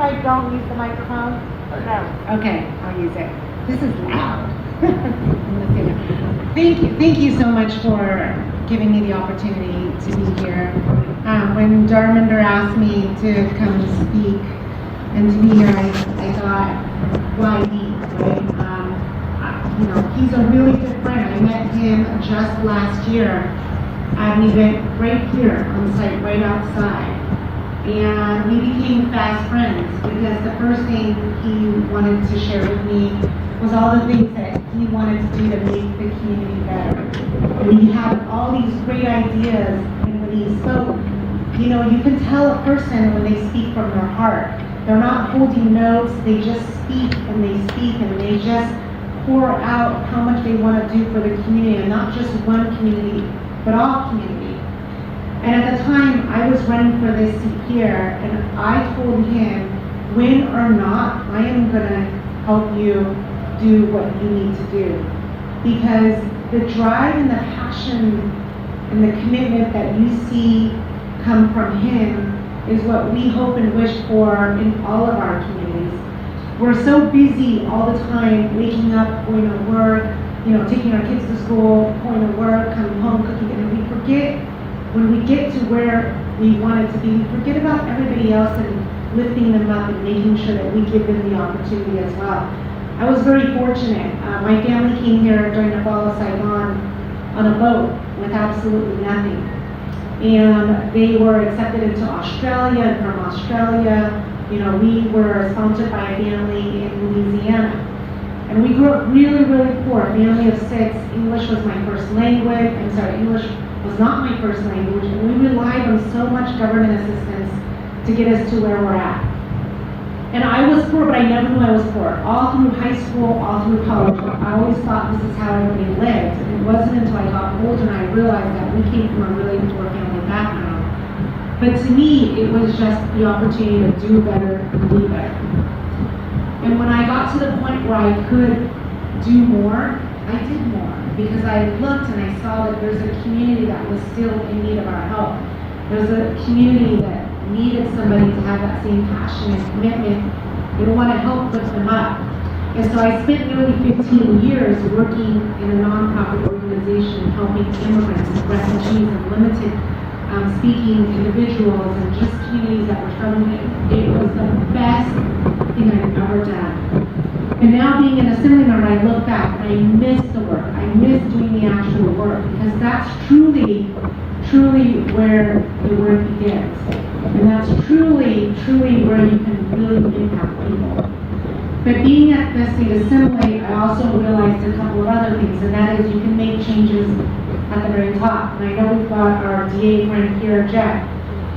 I don't use the microphone? No. Okay, I'll use it. This is loud. Thank you so much for giving me the opportunity to be here. When Darminder asked me to come speak and to be here, I thought, why me, right? You know, he's a really good friend. I met him just last year at an event right here on site, right outside. And we became fast friends because the first thing he wanted to share with me was all the things that he wanted to do to make the community better. And he had all these great ideas, and when he spoke, you know, you can tell a person when they speak from their heart. They're not holding notes, they just speak and they just pour out how much they want to do for the community, and not just one community, but all communities. And at the time, I was running for this seat here, and I told him, win or not, I am going to help you do what you need to do. Because the drive and the passion and the commitment that you see come from him is what we hope and wish for in all of our communities. We're so busy all the time, waking up, going to work, you know, taking our kids to school, going to work, coming home, cooking, and we forget, when we get to where we want it to be, we forget about everybody else and lifting them up and making sure that we give them the opportunity as well. I was very fortunate. My family came here during the fall of Saigon on a boat with absolutely nothing. And they were accepted into Australia, and from Australia, you know, we were sponsored by a family in Louisiana. And we grew up really, really poor, a family of 6. English was my first language. English was not my first language, and we relied on so much government assistance to get us to where we're at. And I was poor, but I never knew I was poor. All through high school, all through college, I always thought this is how everybody lived. And it wasn't until I got older and I realized that we came from a really poor family background. But to me, it was just the opportunity to do better and be better. And when I got to the point where I could do more, I did more. Because I looked and I saw that there's a community that was still in need of our help. There's a community that needed somebody to have that same passion and commitment. They want to help lift them up. And so I spent nearly 15 years working in a nonprofit organization helping immigrants, refugees, and limited speaking individuals and just communities that were struggling. It was the best thing I've ever done. And now being an assembly member, I look back and I miss the work. I miss doing the actual work, because that's truly where the work begins. And that's truly where you can really impact people. But being at the state assembly, I also realized a couple of other things, and that is you can make changes at the very top. And I know we've got our DA friend here, Jeff,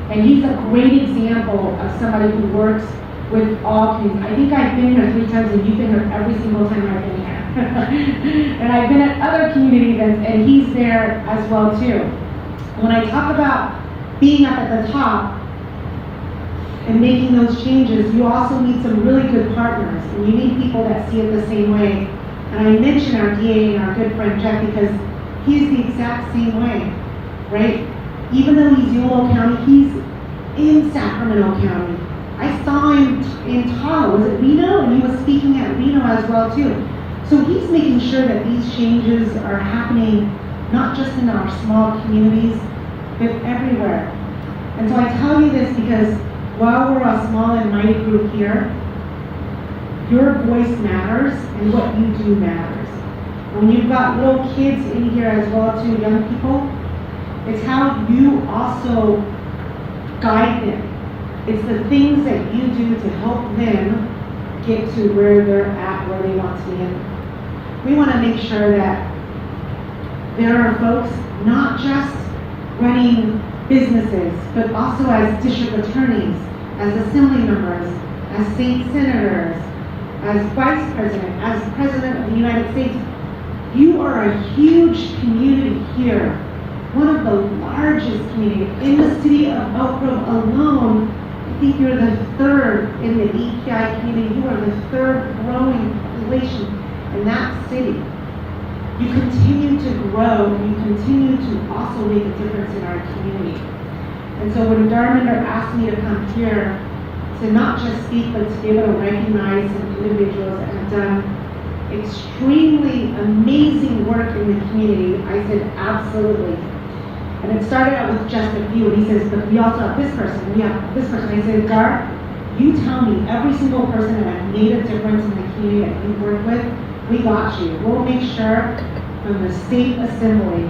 and he's a great example of somebody who works with all communities. I think I've been here 3 times, and you've been here every single time I've been here. And I've been at other community events, and he's there as well too. When I talk about being up at the top and making those changes, you also need some really good partners, and you need people that see it the same way. And I mention our DA and our good friend Jeff because he's the exact same way, right? Even though he's Yolo County, he's in Sacramento County. I saw him in Tahoe, was it Reno? And he was speaking at Reno as well too. So he's making sure that these changes are happening not just in our small communities, but everywhere. And so I tell you this because while we're a small and mighty group here, your voice matters and what you do matters. When you've got little kids in here as well too, young people, it's how you also guide them. It's the things that you do to help them get to where they're at, where they want to be. We want to make sure that there are folks not just running businesses, but also as district attorneys, as assembly members, as state senators, as vice president, as president of the United States. You are a huge community here, one of the largest communities. In the city of Elk Grove alone, I think you're the 3rd in the EPI community. You are the 3rd growing population in that city. You continue to grow, and you continue to also make a difference in our community. And so when Darminder asked me to come here to not just speak, but to be able to recognize some individuals that have done extremely amazing work in the community, I said, absolutely. And it started out with just a few. And he says, but we also have this person, we have this person. I said, Dar, you tell me every single person that has made a difference in the community that you work with, we got you. We'll make sure from the state assembly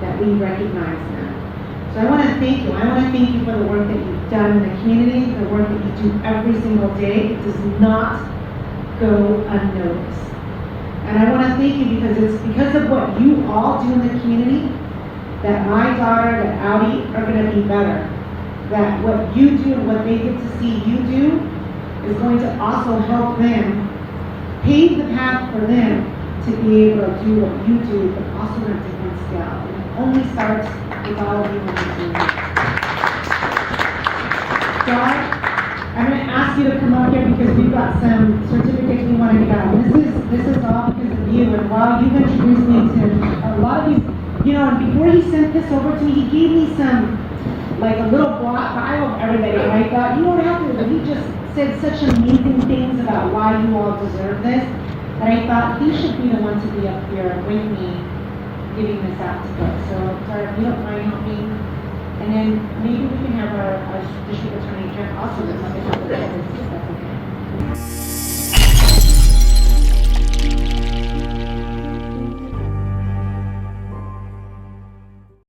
that we recognize them. So I want to thank you. I want to thank you for the work that you've done in the community, the work that you do every single day. It does not go unnoticed. And I want to thank you because it's because of what you all do in the community that my daughter, that Audi, are going to be better. That what you do and what they get to see you do is going to also help them pave the path for them to be able to do what you do, but also on a different scale. And it only starts with all of you on the team. Dar, I'm going to ask you to come up here because we've got some certificates we want to give out. This is all because of you. And while you've introduced me to a lot of these, you know, and before he sent this over to me, he gave me some, like a little block bio of everybody. And I thought, you don't have to, he just said such amazing things about why you all deserve this. And I thought he should be the one to be up here with me giving this out to folks. So, Tara, if you don't mind helping. And then maybe we can have our district attorney Jeff also come up and help with this, if that's okay.